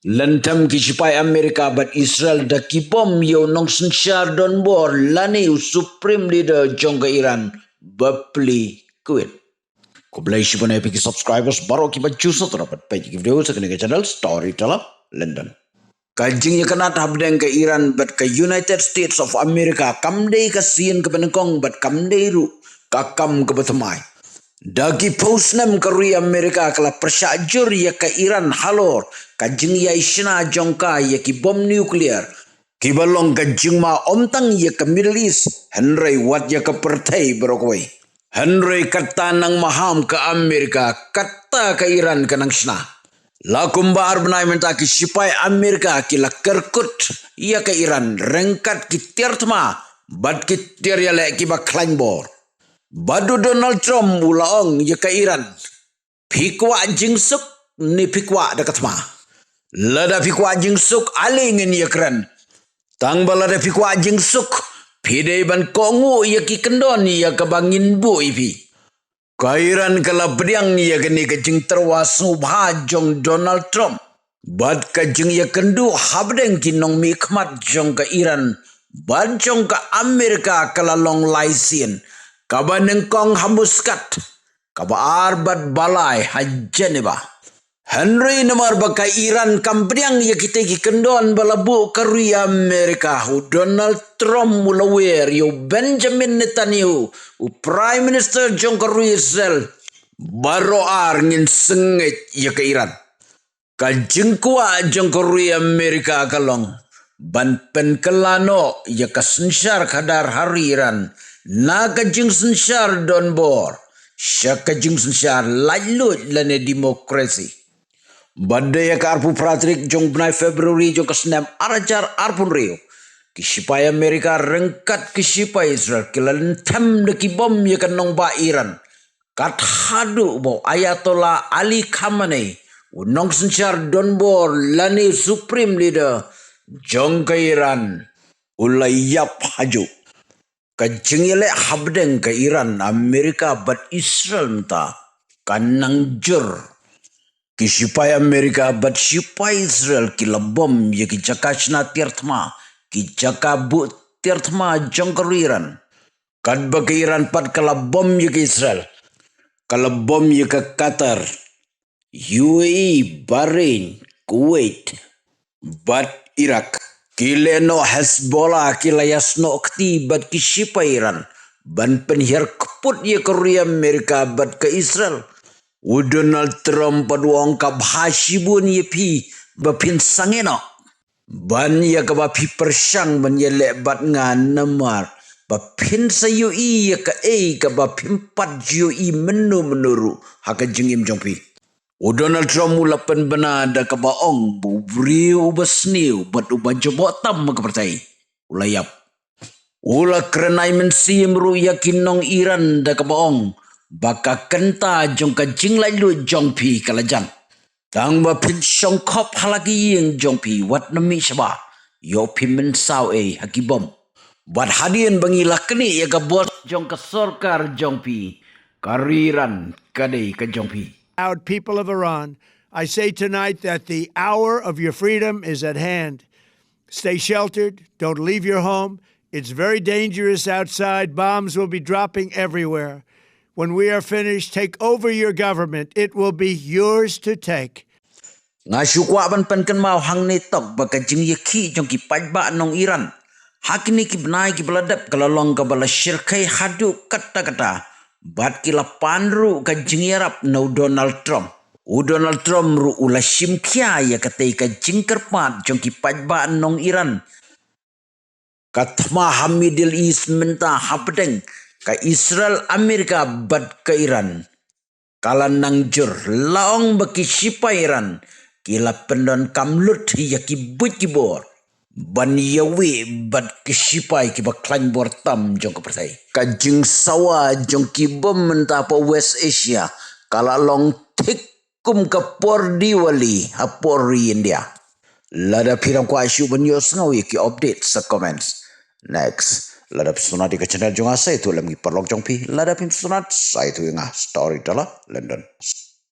Lantam kishipai Amerika bat Israel da kibom yo nong sensyar don bor lani Supreme Leader jongga Iran bapli kuit. Ko belai shibon epic subscribers baru kibat juso terapat page video sa kanilang channel Storyteller London. Kajing kanat habdeng ke Iran bat ke United States of America kamdei kasian ke benengkong bat kamdei ru kakam ke betamai. Dagi postnam Korea Amerika kala persajur ya ke Iran halor kajing ya isna jongka ya ki bom nuklear ki balong kajing ma omtang ya ke Middle East Henry wat ya ke pertai berokoi Henry kata nang maham ke Amerika kata ke Iran ke nang sna lakum baar benai menta ki sipai Amerika ki la kerkut ya ke Iran rengkat ki tiertma bad ki tier ya le ki ba kleinbor. Badu Donald Trump ulaong ya ke Iran. Pikwa jingsuk ni pikwa dekat ma. Lada pikwa jingsuk alingin ya keren. Tang balada pikwa jingsuk. Pidai ban kongu ya ki kendon ya ke bangin bu ipi. Ka Iran kala beriang ya kini kejing terwasu bhajong Donald Trump. Bad kejing ya kendu habdeng kinong mikmat jong ke Iran. Bad jong ke Amerika kala long laisin. Kaba nengkong hamuskat, kaba arbat balai hajeneba. Henry nomor baka Iran kambriang ya kita kendon balabu Korea Amerika. Donald Trump mulawer yo Benjamin Netanyahu, Prime Minister jong Korea Israel. Baro ngin sengit ya ke Iran. Kajengkua jong Korea Amerika kalong. Ban pen kelano ya kasensyar kadar hari Iran. Na kajing sensyar don bor. Sya kajing sensyar lalut lane demokrasi. Badaya ka arpu pratrik jong benai Februari jong kesenam arajar arpun rio. Kisipai Amerika rengkat kisipai Israel. Kilan tem deki bom ya kanong ba Iran. Kat hadu bo Ayatollah Ali Khamenei. Unong sensyar don bor lane Supreme Leader. Jong ke Iran. Ulayap haju. Kajing yale habdeng ke Iran Amerika bat Israel mta kanang jur kisipai Amerika bat sipai Israel kila bom ya ki jakashna tirtma ki jakabu tirtma jong ke Iran kad ba ke Iran pat kala bom ya ke Israel kala bom ya ke Qatar UAE Bahrain Kuwait bat Iraq Kile no Hezbollah kila yasno kti bad kisipa Iran. Ban penhir keput ye Korea Amerika bad ke Israel. Donald Trump paduang ka bhashibun ye pi bapin sangeno. Ban ye ka bapi persang ban ye le bad ngan namar. Bapin sayu ye ka ka bapin pat i menu menuru haka jengim jongpi. Donald Trump mula penbena da kabaong bubri ubasniu bat ubajobot tam kepercayai ulayap ula kerenai mensim ru yakinong Iran da kabaong baka kenta jong ka jinglai lu jongpi kalajang tang ba pin songkop halagi yang jongpi wat nami syaba yo pimen saw hakibom bat hadian bangila kini ya ka bot jong ka sorkar jongpi kariran kadai ka jongpi. People of Iran, I say tonight that the hour of your freedom is at hand. Stay sheltered. Don't leave your home. It's very dangerous outside. Bombs will be dropping everywhere. When we are finished, take over your government. It will be yours to take. Nga syukwa ban penken mau hang ni tok baka jing yaki jong ki pajba nong Iran. Hakini ki benai ki beladap kalalong ka bala syirkai hadu kata-kata. Bat kila panru ka jingyarap no Donald Trump. Donald Trump ru ula simkia ya katai ka jingkerpat jong ki pajba nong Iran. Katma Middle East menta habdeng ka Israel Amerika bat ka Iran. Kala nang jur laong baki sipa Iran. Kila pendon kamlut ya ki buit ki bor. Ban yawi bat kisipai ki baklan bortam jong kepercayai. Kajing sawa jong ki bom menta pa West Asia. Kala long tikum ka por diwali ha por India. Lada pirang kwa isu banyo sengawi ki update sa comments. Next. Lada pisonat di channel jong asa itu lemgi perlok jong pi. Lada pisonat sa itu nga Storyteller London.